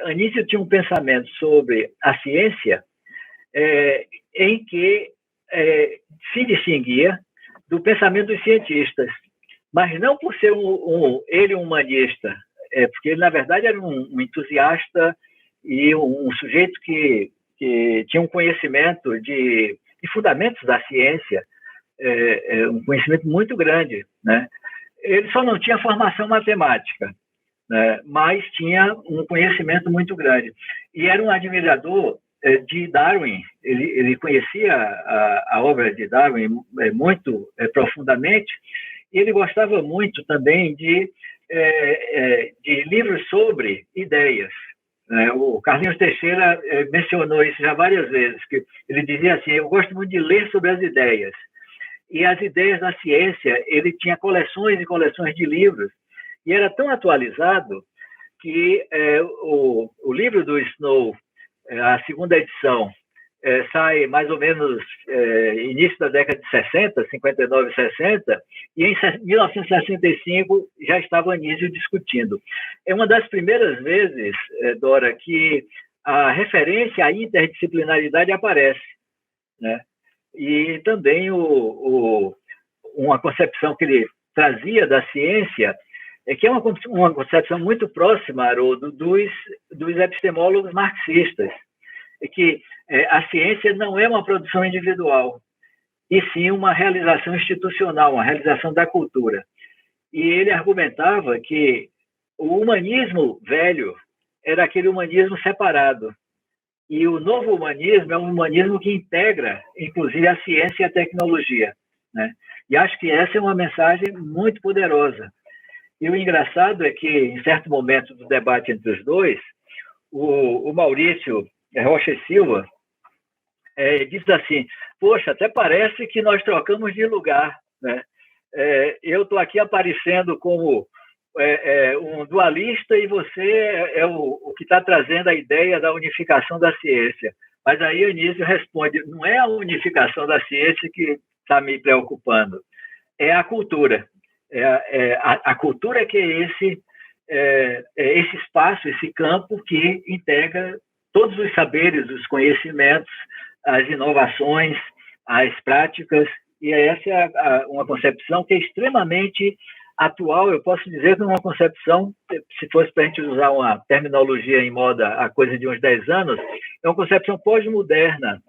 Anísio tinha um pensamento sobre a ciência em que se distinguia do pensamento dos cientistas, mas não por ser ele um humanista, porque ele, na verdade, era um entusiasta e um sujeito que tinha um conhecimento de fundamentos da ciência, um conhecimento muito grande, né? Ele só não tinha formação matemática, né? Mas tinha um conhecimento muito grande. E era um admirador de Darwin. Ele conhecia a obra de Darwin muito profundamente, e ele gostava muito também de livros sobre ideias. O Carlinhos Teixeira mencionou isso já várias vezes, que ele dizia assim: eu gosto muito de ler sobre as ideias. E as ideias da ciência, ele tinha coleções e coleções de livros, e era tão atualizado que o livro do Snow, a segunda edição, sai mais ou menos início da década de 60, 59, 60, e em 1965 já estava Anísio discutindo. É uma das primeiras vezes, Dora, que a referência à interdisciplinaridade aparece, né? E também uma concepção que ele trazia da ciência, que é uma concepção muito próxima, Haroldo, dos epistemólogos marxistas, que a ciência não é uma produção individual, e sim uma realização institucional, uma realização da cultura. E ele argumentava que o humanismo velho era aquele humanismo separado, e o novo humanismo é um humanismo que integra, inclusive, a ciência e a tecnologia, né? E acho que essa é uma mensagem muito poderosa. E o engraçado é que, em certo momento do debate entre os dois, o Maurício Rocha e Silva diz assim: poxa, até parece que nós trocamos de lugar, né? Eu estou aqui aparecendo como um dualista e você é o que está trazendo a ideia da unificação da ciência. Mas aí Anísio responde: não é a unificação da ciência que está me preocupando, é a cultura. A cultura que é esse espaço, esse campo que integra todos os saberes, os conhecimentos, as inovações, as práticas, e essa é uma concepção que é extremamente atual. Eu posso dizer que é uma concepção, se fosse para a gente usar uma terminologia em moda há coisa de uns 10 anos, é uma concepção pós-moderna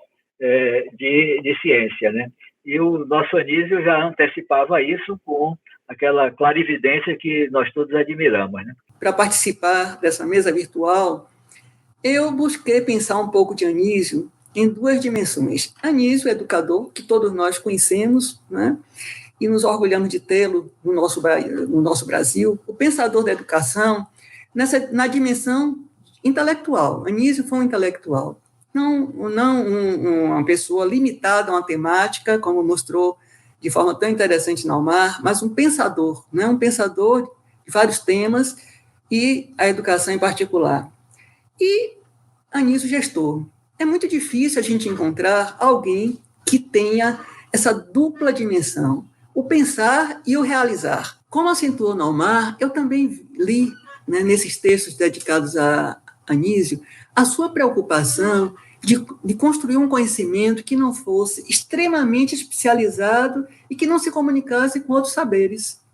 de ciência, né? E o nosso Anísio já antecipava isso com aquela clarividência que nós todos admiramos, né? Para participar dessa mesa virtual, eu busquei pensar um pouco de Anísio em duas dimensões. Anísio, educador, que todos nós conhecemos, né? E nos orgulhamos de tê-lo no nosso Brasil, o pensador da educação, na dimensão intelectual. Anísio foi um intelectual, não uma pessoa limitada a uma temática, como mostrou de forma tão interessante Naumar, mas um pensador, né? Um pensador de vários temas, e a educação em particular. E Anísio, gestor. É muito difícil a gente encontrar alguém que tenha essa dupla dimensão, o pensar e o realizar. Como acentuou Naumar, eu também li, né, nesses textos dedicados a Anísio, a sua preocupação de construir um conhecimento que não fosse extremamente especializado e que não se comunicasse com outros saberes.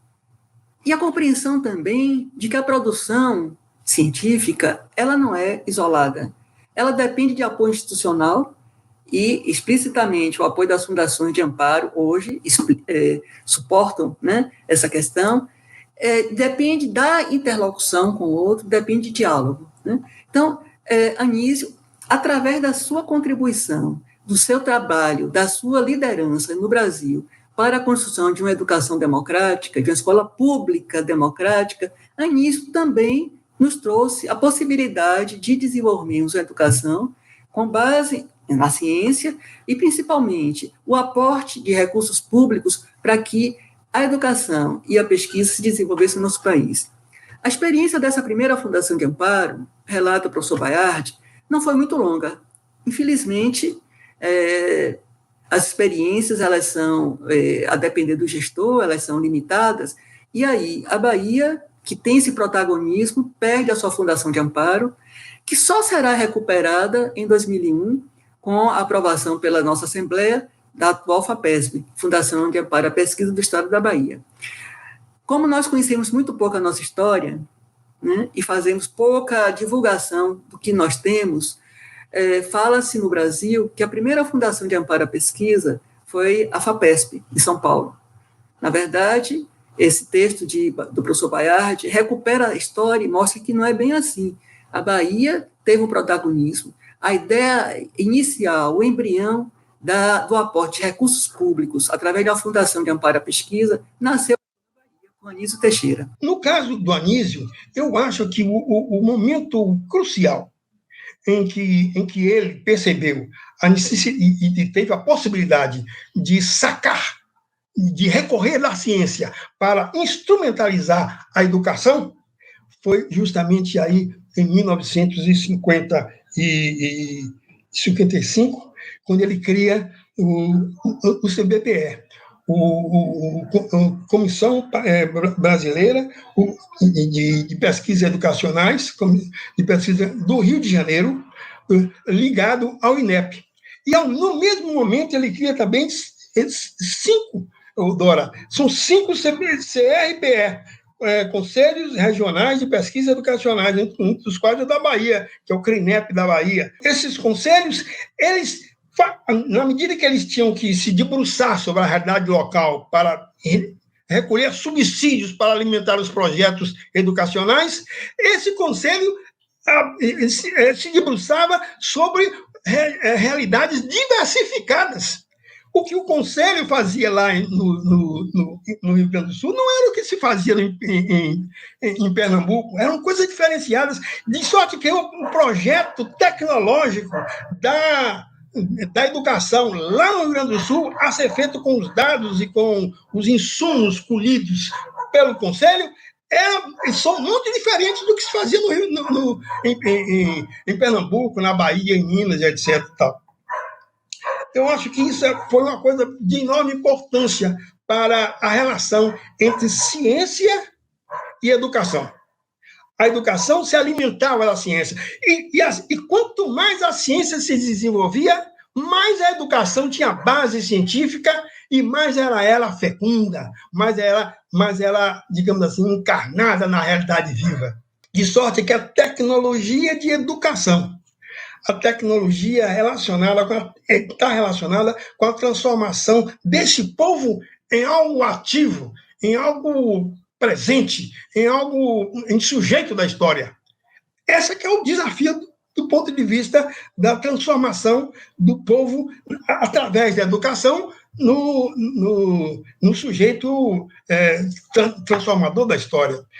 E a compreensão também de que a produção científica, ela não é isolada. Ela depende de apoio institucional, e explicitamente o apoio das fundações de amparo hoje suportam, né, essa questão. Depende da interlocução com o outro, depende de diálogo, né? Então, Anísio, através da sua contribuição, do seu trabalho, da sua liderança no Brasil para a construção de uma educação democrática, de uma escola pública democrática, Anísio também nos trouxe a possibilidade de desenvolvermos a educação com base na ciência e, principalmente, o aporte de recursos públicos para que a educação e a pesquisa se desenvolvessem no nosso país. A experiência dessa primeira Fundação de Amparo, relata o professor Baiardi, não foi muito longa. Infelizmente, as experiências, elas são, a depender do gestor, elas são limitadas, e aí a Bahia que tem esse protagonismo, perde a sua fundação de amparo, que só será recuperada em 2001, com a aprovação pela nossa Assembleia da atual FAPESB, Fundação de Amparo à Pesquisa do Estado da Bahia. Como nós conhecemos muito pouco a nossa história, né, e fazemos pouca divulgação do que nós temos, fala-se no Brasil que a primeira Fundação de Amparo à Pesquisa foi a FAPESP, em São Paulo. Na verdade, esse texto do professor Bayard recupera a história e mostra que não é bem assim. A Bahia teve um protagonismo. A ideia inicial, o embrião do aporte de recursos públicos através da Fundação de Amparo à Pesquisa nasceu com Anísio Teixeira. No caso do Anísio, eu acho que o momento crucial em que ele percebeu a necessidade e teve a possibilidade de sacar, de recorrer à ciência para instrumentalizar a educação, foi justamente aí em 1955, quando ele cria o CBPE, a Comissão Brasileira de Pesquisas Educacionais, de pesquisa do Rio de Janeiro, ligado ao INEP. E no mesmo momento ele cria também 5, Dora, são 5 CRPE, Conselhos Regionais de Pesquisa Educacionais, um dos quais é da Bahia, que é o CRINEP da Bahia. Esses conselhos, eles, na medida que eles tinham que se debruçar sobre a realidade local para recolher subsídios para alimentar os projetos educacionais, esse conselho se debruçava sobre realidades diversificadas. O que o Conselho fazia lá no Rio Grande do Sul não era o que se fazia em Pernambuco, eram coisas diferenciadas, de sorte que o projeto tecnológico da educação lá no Rio Grande do Sul, a ser feito com os dados e com os insumos colhidos pelo Conselho, são muito diferentes do que se fazia em Pernambuco, na Bahia, em Minas, etc. Tal. Eu acho que isso foi uma coisa de enorme importância para a relação entre ciência e educação. A educação se alimentava da ciência. E quanto mais a ciência se desenvolvia, mais a educação tinha base científica e mais era ela fecunda, mais ela, digamos assim, encarnada na realidade viva. De sorte que a tecnologia de educação, a tecnologia está relacionada com a transformação desse povo em algo ativo, em algo presente, em sujeito da história. Esse que é o desafio do ponto de vista da transformação do povo através da educação no sujeito transformador da história.